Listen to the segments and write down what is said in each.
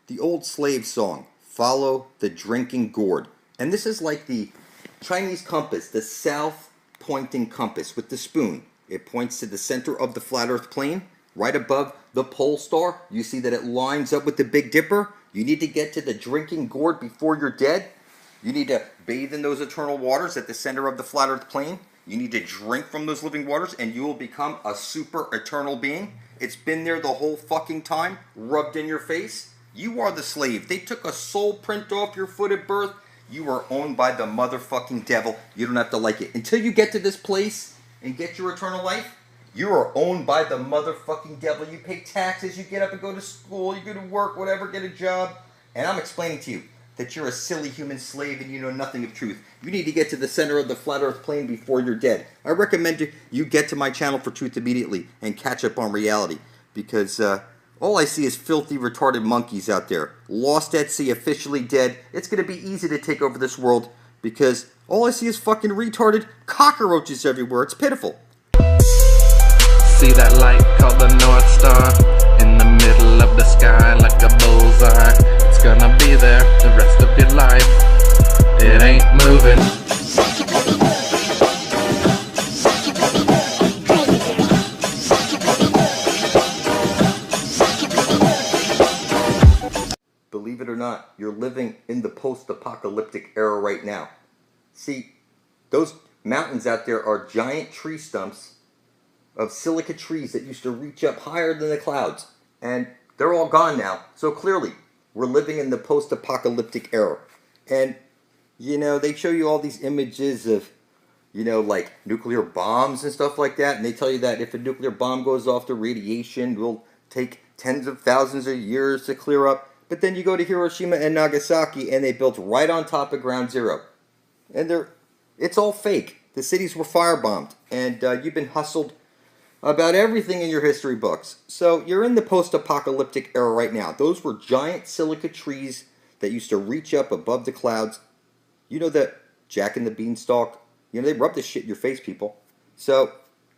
the old slave song, follow the drinking gourd. And this is like the Chinese compass, the south pointing compass with the spoon. It points to the center of the flat earth plane, right above the pole star. You see that it lines up with the Big Dipper. You need to get to the drinking gourd before you're dead. You need to bathe in those eternal waters at the center of the flat earth plane. You need to drink from those living waters and you will become a super eternal being. It's been there the whole fucking time, rubbed in your face. You are the slave. They took a soul print off your foot at birth. You are owned by the motherfucking devil. You don't have to like it. Until you get to this place and get your eternal life, you are owned by the motherfucking devil. You pay taxes, you get up and go to school, you go to work, whatever, get a job. And I'm explaining to you that you're a silly human slave and you know nothing of truth. You need to get to the center of the flat earth plane before you're dead. I recommend you get to my channel for truth immediately and catch up on reality. Because all I see is filthy, retarded monkeys out there. Lost at sea, officially dead. It's going to be easy to take over this world because all I see is fucking retarded cockroaches everywhere. It's pitiful. See that light called the North Star in the middle of the sky like a bullseye. It's gonna be there the rest of your life. It ain't moving. Believe it or not, you're living in the post-apocalyptic era right now. See, those mountains out there are giant tree stumps of silica trees that used to reach up higher than the clouds. And they're all gone now. So clearly, we're living in the post-apocalyptic era. And, you know, they show you all these images of, you know, like nuclear bombs and stuff like that. And they tell you that if a nuclear bomb goes off, the radiation will take tens of thousands of years to clear up. But then you go to Hiroshima and Nagasaki and they built right on top of ground zero. And it's all fake. The cities were firebombed. And you've been hustled about everything in your history books. So you're in the post-apocalyptic era right now. Those were giant silica trees that used to reach up above the clouds. You know that Jack and the Beanstalk? You know, they rub this shit in your face, people. So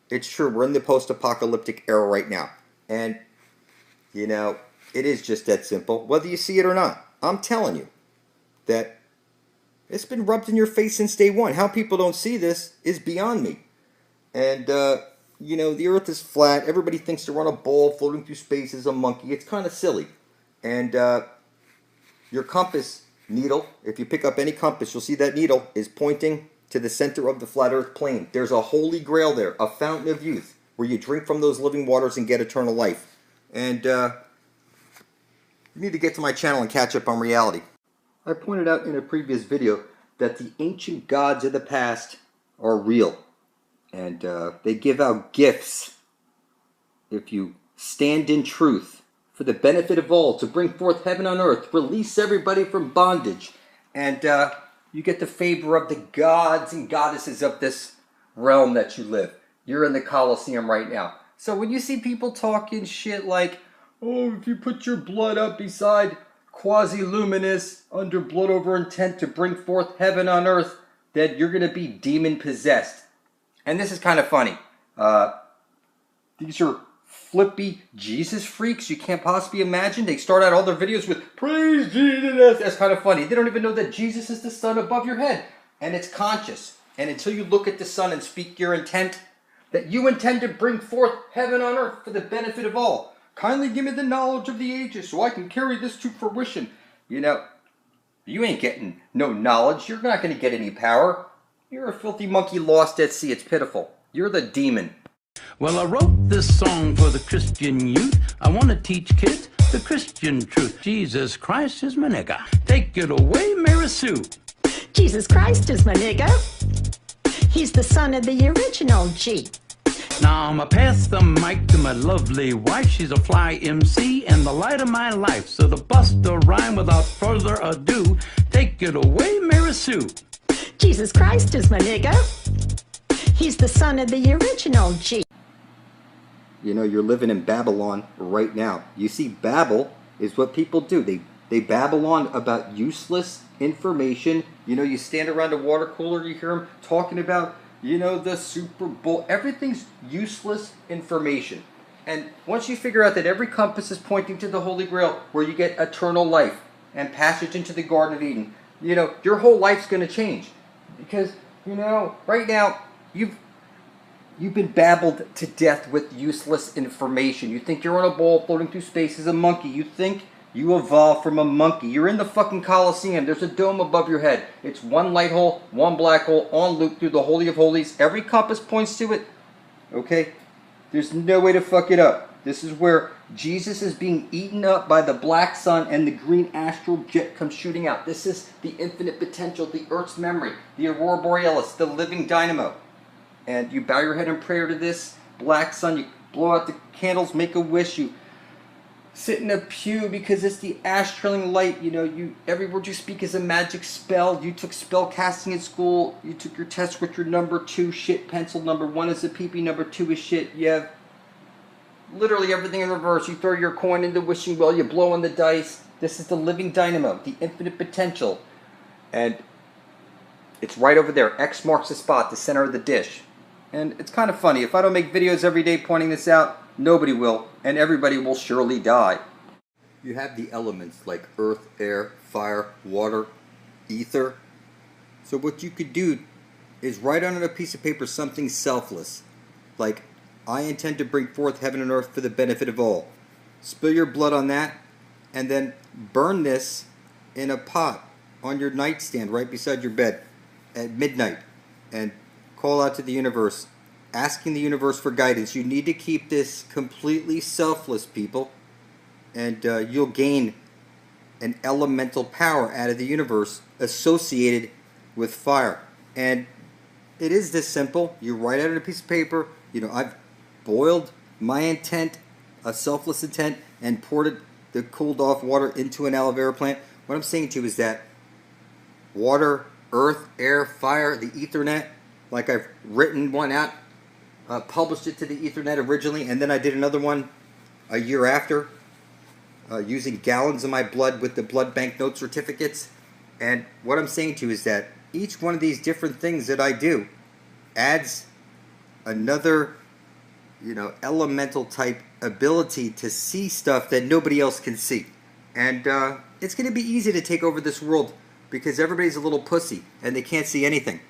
it's true. We're in the post-apocalyptic era right now. And, you know, it is just that simple. Whether you see it or not. I'm telling you that it's been rubbed in your face since day one. How people don't see this is beyond me. And, you know, the earth is flat. Everybody thinks they're on a ball floating through space as a monkey. It's kind of silly. And your compass needle, if you pick up any compass, you'll see that needle is pointing to the center of the flat earth plane. There's a holy grail there, a fountain of youth, where you drink from those living waters and get eternal life. And you need to get to my channel and catch up on reality. I pointed out in a previous video that the ancient gods of the past are real. And they give out gifts if you stand in truth for the benefit of all, to bring forth heaven on earth, release everybody from bondage. And you get the favor of the gods and goddesses of this realm that you live. You're in the Colosseum right now. So when you see people talking shit like, oh, if you put your blood up beside QuasiLuminous under blood over intent to bring forth heaven on earth, that you're going to be demon possessed. And this is kind of funny. These are flippy Jesus freaks you can't possibly imagine. They start out all their videos with, praise Jesus. That's kind of funny. They don't even know that Jesus is the sun above your head. And it's conscious. And until you look at the sun and speak your intent, that you intend to bring forth heaven on earth for the benefit of all. Kindly give me the knowledge of the ages so I can carry this to fruition. You know, you ain't getting no knowledge. You're not going to get any power. You're a filthy monkey lost at sea. It's pitiful. You're the demon. Well, I wrote this song for the Christian youth. I want to teach kids the Christian truth. Jesus Christ is my nigga. Take it away, Mary Sue. Jesus Christ is my nigga. He's the son of the original G. Now I'ma pass the mic to my lovely wife. She's a fly MC and the light of my life. So to bust the rhyme without further ado, take it away, Mary Sue. Jesus Christ is my nigga. He's the son of the original G. You know, you're living in Babylon right now. You see, Babble is what people do. They babble on about useless information. You know, you stand around a water cooler, you hear them talking about, you know, the Super Bowl. Everything's useless information. And once you figure out that every compass is pointing to the Holy Grail, where you get eternal life and passage into the Garden of Eden, you know, your whole life's going to change. Because, you know, right now, you've been babbled to death with useless information. You think you're on a ball floating through space as a monkey. You think you evolved from a monkey. You're in the fucking Colosseum. There's a dome above your head. It's one light hole, one black hole, on loop through the Holy of Holies. Every compass points to it. Okay? There's no way to fuck it up. This is where Jesus is being eaten up by the black sun and the green astral jet comes shooting out. This is the infinite potential, the Earth's memory, the aurora borealis, the living dynamo. And you bow your head in prayer to this black sun. You blow out the candles, make a wish. You sit in a pew because it's the ash-trailing light. You know, every word you speak is a magic spell. You took spell casting in school. You took your test with your number 2 shit pencil. Number 1 is a pee-pee. Number 2 is shit. You have literally everything in reverse. You throw your coin in the wishing well. You blow on the dice. This is the living dynamo, the infinite potential. And it's right over there. X marks the spot, the center of the dish. And it's kind of funny. If I don't make videos every day pointing this out, nobody will, and everybody will surely die. You have the elements like earth, air, fire, water, ether. So what you could do is write on a piece of paper something selfless, like, I intend to bring forth heaven and earth for the benefit of all. Spill your blood on that, and then burn this in a pot on your nightstand right beside your bed at midnight, and call out to the universe, asking the universe for guidance. You need to keep this completely selfless, people, and you'll gain an elemental power out of the universe associated with fire. And it is this simple. You write out on a piece of paper, you know, I've boiled my intent, a selfless intent, and poured the cooled off water into an aloe vera plant. What I'm saying to you is that water, earth, air, fire, the Ethernet, like I've written one out, published it to the Ethernet originally, and then I did another one a year after, using gallons of my blood with the blood bank note certificates. And what I'm saying to you is that each one of these different things that I do adds another, you know, elemental type ability to see stuff that nobody else can see. And it's going to be easy to take over this world because everybody's a little pussy and they can't see anything.